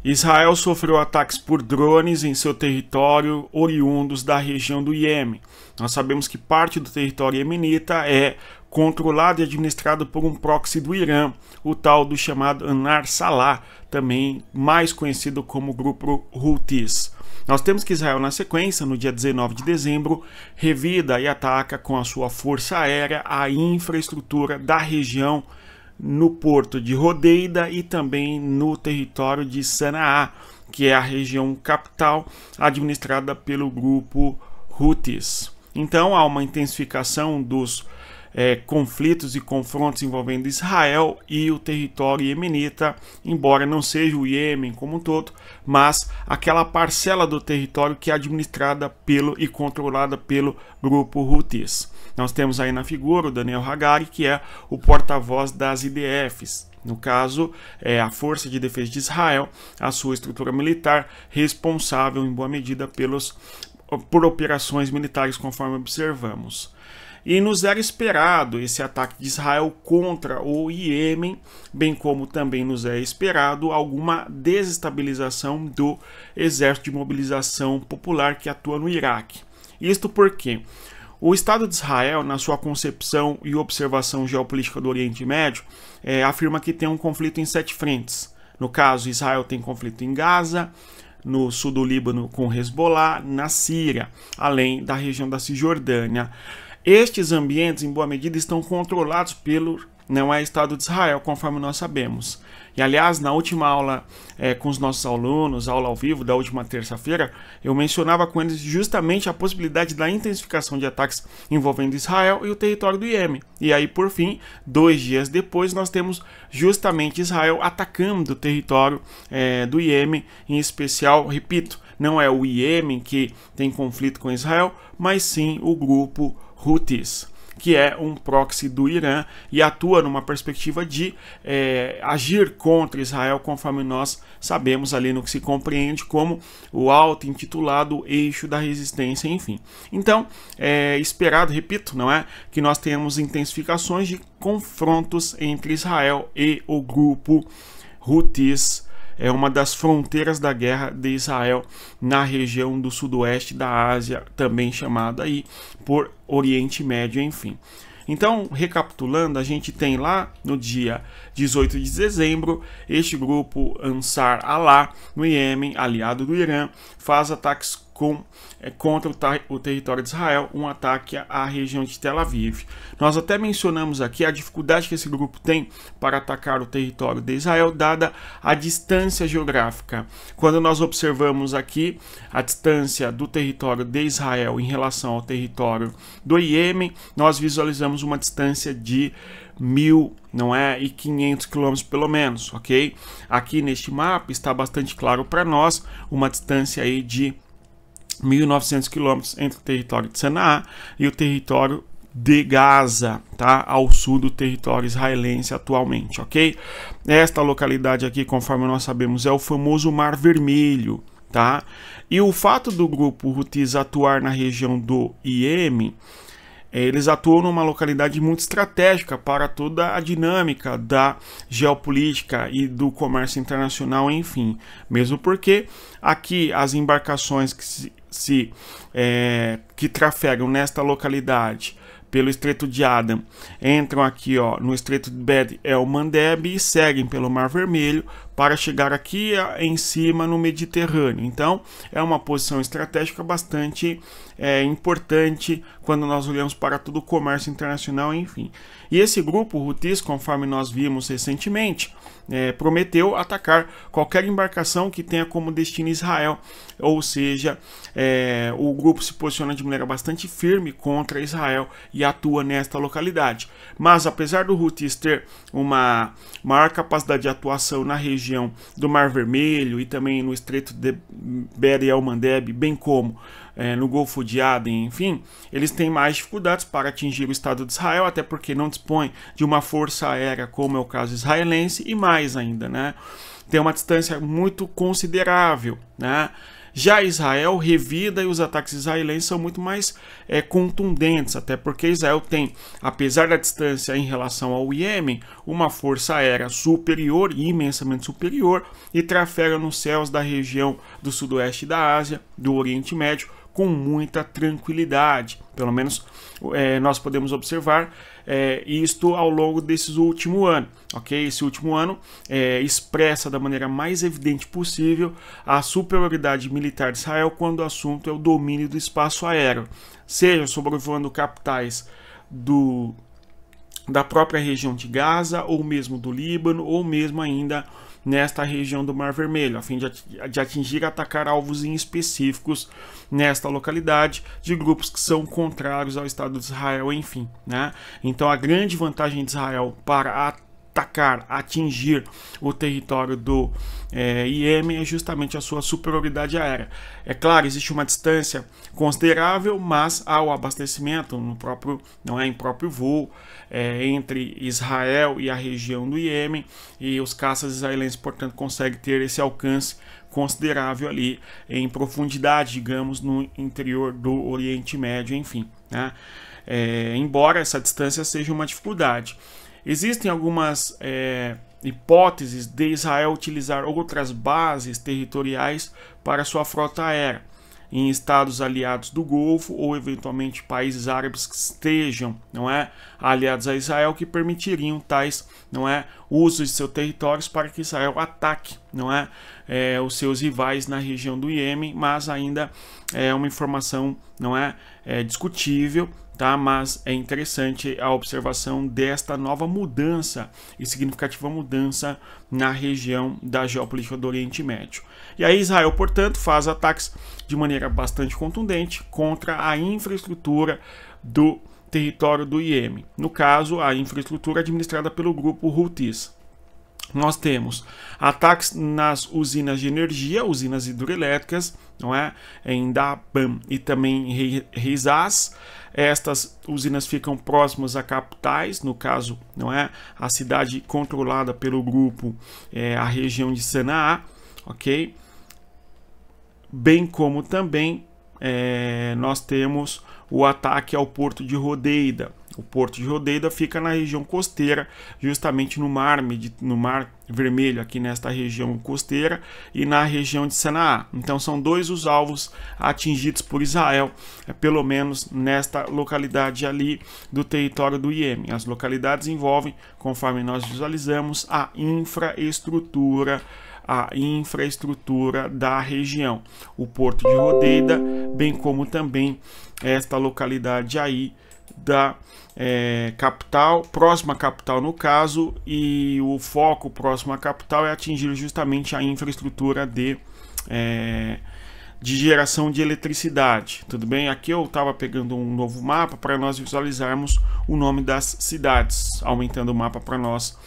Israel sofreu ataques por drones em seu território oriundos da região do Iêmen. Nós sabemos que parte do território iemenita é controlado e administrado por um proxy do Irã, o tal do chamado Anar Salah, também mais conhecido como grupo Houthis. Nós temos que Israel, na sequência, no dia 19 de dezembro, revida e ataca com a sua força aérea a infraestrutura da região no porto de Hodeida e também no território de Sanaá, que é a região capital administrada pelo grupo Houthis. Então há uma intensificação dos conflitos e confrontos envolvendo Israel e o território iemenita, embora não seja o Iêmen como um todo, mas aquela parcela do território que é administrada pelo e controlada pelo grupo Houthis. Nós temos aí na figura o Daniel Hagari, que é o porta-voz das IDFs. No caso, é a Força de Defesa de Israel, a sua estrutura militar, responsável em boa medida por operações militares, conforme observamos. E nos era esperado esse ataque de Israel contra o Iêmen, bem como também nos é esperado alguma desestabilização do Exército de Mobilização Popular que atua no Iraque. Isto porque o Estado de Israel, na sua concepção e observação geopolítica do Oriente Médio, afirma que tem um conflito em 7 frentes. No caso, Israel tem conflito em Gaza, no sul do Líbano com Hezbollah, na Síria, além da região da Cisjordânia. Estes ambientes, em boa medida, estão controlados pelo Estado de Israel, conforme nós sabemos. E, aliás, na última aula com os nossos alunos, aula ao vivo da última terça-feira, eu mencionava com eles justamente a possibilidade da intensificação de ataques envolvendo Israel e o território do Iêmen. E aí, por fim, 2 dias depois, nós temos justamente Israel atacando o território do Iêmen, em especial, repito, não é o Iêmen que tem conflito com Israel, mas sim o grupo Houthis, que é um proxy do Irã e atua numa perspectiva de agir contra Israel, conforme nós sabemos ali no que se compreende como o auto-intitulado eixo da resistência, enfim. Então, é esperado, repito, não é, que nós tenhamos intensificações de confrontos entre Israel e o grupo Houthis. É uma das fronteiras da guerra de Israel na região do sudoeste da Ásia, também chamada aí por Oriente Médio, enfim. Então, recapitulando, a gente tem lá no dia 18 de dezembro, este grupo Ansar Allah, no Iêmen, aliado do Irã, faz ataques contra o território de Israel, um ataque à região de Tel Aviv. Nós até mencionamos aqui a dificuldade que esse grupo tem para atacar o território de Israel, dada a distância geográfica. Quando nós observamos aqui a distância do território de Israel em relação ao território do Iêmen, nós visualizamos uma distância de 1.500 quilômetros pelo menos, ok? Aqui neste mapa está bastante claro para nós uma distância aí de 1.900 quilômetros entre o território de Sanaá e o território de Gaza, tá? Ao sul do território israelense atualmente, ok? Esta localidade aqui, conforme nós sabemos, é o famoso Mar Vermelho, tá? E o fato do grupo Houthis atuar na região do Iêmen, eles atuam numa localidade muito estratégica para toda a dinâmica da geopolítica e do comércio internacional, enfim. Mesmo porque aqui as embarcações que trafegam nesta localidade pelo Estreito de Aden entram aqui no Estreito de Bab el-Mandeb e seguem pelo Mar Vermelho para chegar aqui em cima no Mediterrâneo. Então é uma posição estratégica bastante importante quando nós olhamos para todo o comércio internacional, enfim. E esse grupo Houthis, conforme nós vimos recentemente, prometeu atacar qualquer embarcação que tenha como destino Israel, ou seja, o grupo se posiciona de maneira bastante firme contra Israel e atua nesta localidade. Mas apesar do Houthis ter uma maior capacidade de atuação na região do Mar Vermelho e também no Estreito de Bab el-Mandeb, bem como no Golfo de Aden, enfim, eles têm mais dificuldades para atingir o Estado de Israel, até porque não dispõe de uma força aérea como é o caso israelense, e mais ainda, né? Tem uma distância muito considerável, né? Já Israel revida e os ataques israelenses são muito mais contundentes, até porque Israel tem, apesar da distância em relação ao Iêmen, uma força aérea superior e imensamente superior e trafega nos céus da região do sudoeste da Ásia, do Oriente Médio, com muita tranquilidade. Pelo menos nós podemos observar isto ao longo desses últimos anos. Okay? Esse último ano expressa da maneira mais evidente possível a superioridade militar de Israel quando o assunto é o domínio do espaço aéreo, seja sobrevoando capitais da própria região de Gaza, ou mesmo do Líbano, ou mesmo ainda nesta região do Mar Vermelho, a fim de atingir e atacar alvos em específicos nesta localidade de grupos que são contrários ao Estado de Israel, enfim, né? Então a grande vantagem de Israel para atacar, atingir o território do Iêmen é justamente a sua superioridade aérea. É claro, existe uma distância considerável, mas há o abastecimento em próprio voo entre Israel e a região do Iêmen, e os caças israelenses, portanto, conseguem ter esse alcance considerável ali em profundidade, digamos, no interior do Oriente Médio, enfim, né? Embora essa distância seja uma dificuldade. Existem algumas hipóteses de Israel utilizar outras bases territoriais para sua frota aérea em estados aliados do Golfo ou eventualmente países árabes que estejam, aliados a Israel, que permitiriam tais, usos de seus territórios para que Israel ataque, os seus rivais na região do Iêmen, mas ainda é uma informação, discutível. Tá, mas é interessante a observação desta nova mudança e significativa mudança na região da geopolítica do Oriente Médio. E aí Israel, portanto, faz ataques de maneira bastante contundente contra a infraestrutura do território do Iêmen. No caso, a infraestrutura administrada pelo grupo Houthis. Nós temos ataques nas usinas de energia, usinas hidroelétricas, em Dabam e também em Rizaz. Estas usinas ficam próximas a capitais, no caso, a cidade controlada pelo grupo, a região de Sanaá, ok? Bem como também nós temos o ataque ao porto de Hodeida. O porto de Hodeida fica na região costeira, justamente no Mar Vermelho, aqui nesta região costeira, e na região de Sanaá. Então são dois os alvos atingidos por Israel, pelo menos nesta localidade ali do território do Iêmen. As localidades envolvem, conforme nós visualizamos, a infraestrutura da região. O porto de Hodeida, bem como também esta localidade aí da capital, próxima à capital no caso, e o foco próximo à capital é atingir justamente a infraestrutura de geração de eletricidade. Tudo bem? Aqui eu estava pegando um novo mapa para nós visualizarmos o nome das cidades, aumentando o mapa para nós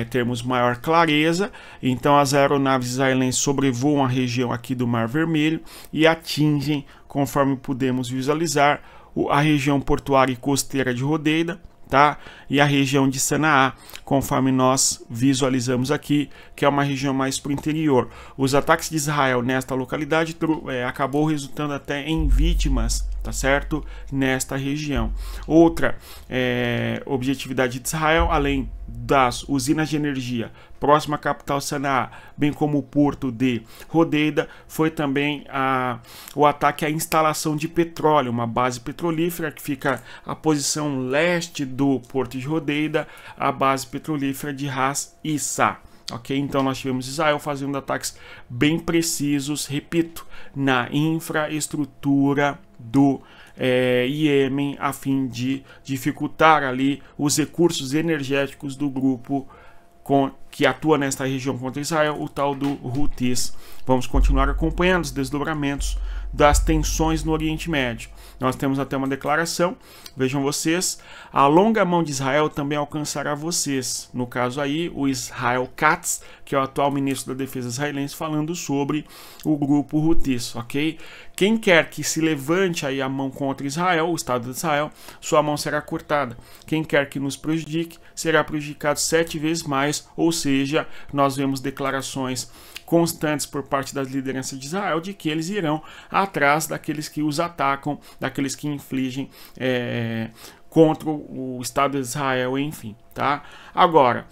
termos maior clareza. Então as aeronaves israelenses sobrevoam a região aqui do Mar Vermelho e atingem, conforme podemos visualizar, a região portuária e costeira de Hodeida, tá? E a região de Sanaá, conforme nós visualizamos aqui, que é uma região mais para o interior. Os ataques de Israel nesta localidade acabou resultando até em vítimas, tá certo? Nesta região. Outra objetividade de Israel, além das usinas de energia próxima à capital Sanaá, bem como o porto de Hodeida, foi também o ataque à instalação de petróleo, uma base petrolífera que fica à posição leste do porto de Hodeida, a base petrolífera de Ras Issa. Ok, então nós tivemos Israel fazendo ataques bem precisos, repito, na infraestrutura do Iêmen, a fim de dificultar ali os recursos energéticos do grupo que atua nesta região contra Israel, o tal do Houthis. Vamos continuar acompanhando os desdobramentos das tensões no Oriente Médio. Nós temos até uma declaração, vejam vocês, a longa mão de Israel também alcançará vocês. No caso aí, o Israel Katz, que é o atual ministro da Defesa israelense, falando sobre o grupo Houthis, ok? Quem quer que se levante aí a mão contra Israel, o Estado de Israel, sua mão será cortada. Quem quer que nos prejudique, será prejudicado 7 vezes mais, ou seja, nós vemos declarações constantes por parte das lideranças de Israel de que eles irão atrás daqueles que os atacam, daqueles que infligem contra o Estado de Israel, enfim, tá? Agora,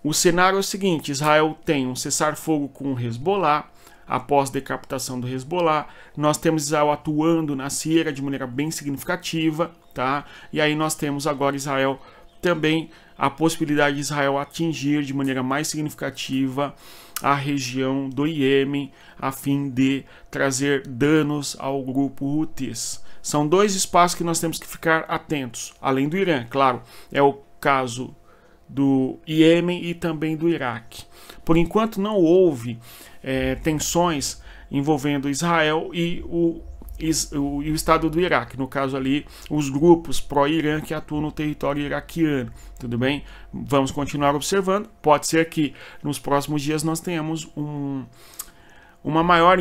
o cenário é o seguinte: Israel tem um cessar-fogo com o Hezbollah, após a decapitação do Hezbollah, nós temos Israel atuando na Síria de maneira bem significativa, tá? E aí nós temos agora Israel também a possibilidade de Israel atingir de maneira mais significativa a região do Iêmen, a fim de trazer danos ao grupo Houthis. São dois espaços que nós temos que ficar atentos, além do Irã, claro, é o caso do Iêmen e também do Iraque. Por enquanto não houve tensões envolvendo Israel e o Estado do Iraque, no caso ali, os grupos pró-Irã que atuam no território iraquiano, tudo bem? Vamos continuar observando, pode ser que nos próximos dias nós tenhamos uma maior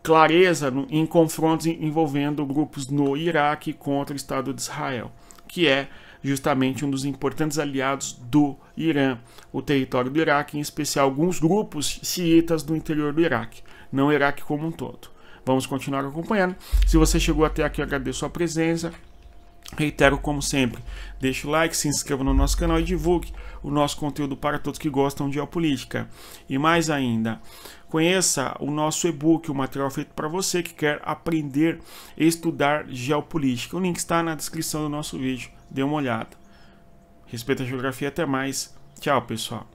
clareza em confrontos envolvendo grupos no Iraque contra o Estado de Israel, que é justamente um dos importantes aliados do Irã, o território do Iraque, em especial alguns grupos xiitas do interior do Iraque, não o Iraque como um todo. Vamos continuar acompanhando. Se você chegou até aqui, eu agradeço a presença. Reitero, como sempre, deixe o like, se inscreva no nosso canal e divulgue o nosso conteúdo para todos que gostam de geopolítica. E mais ainda, conheça o nosso e-book, o material feito para você que quer aprender e estudar geopolítica. O link está na descrição do nosso vídeo. Dê uma olhada. Respeita a geografia. Até mais. Tchau, pessoal.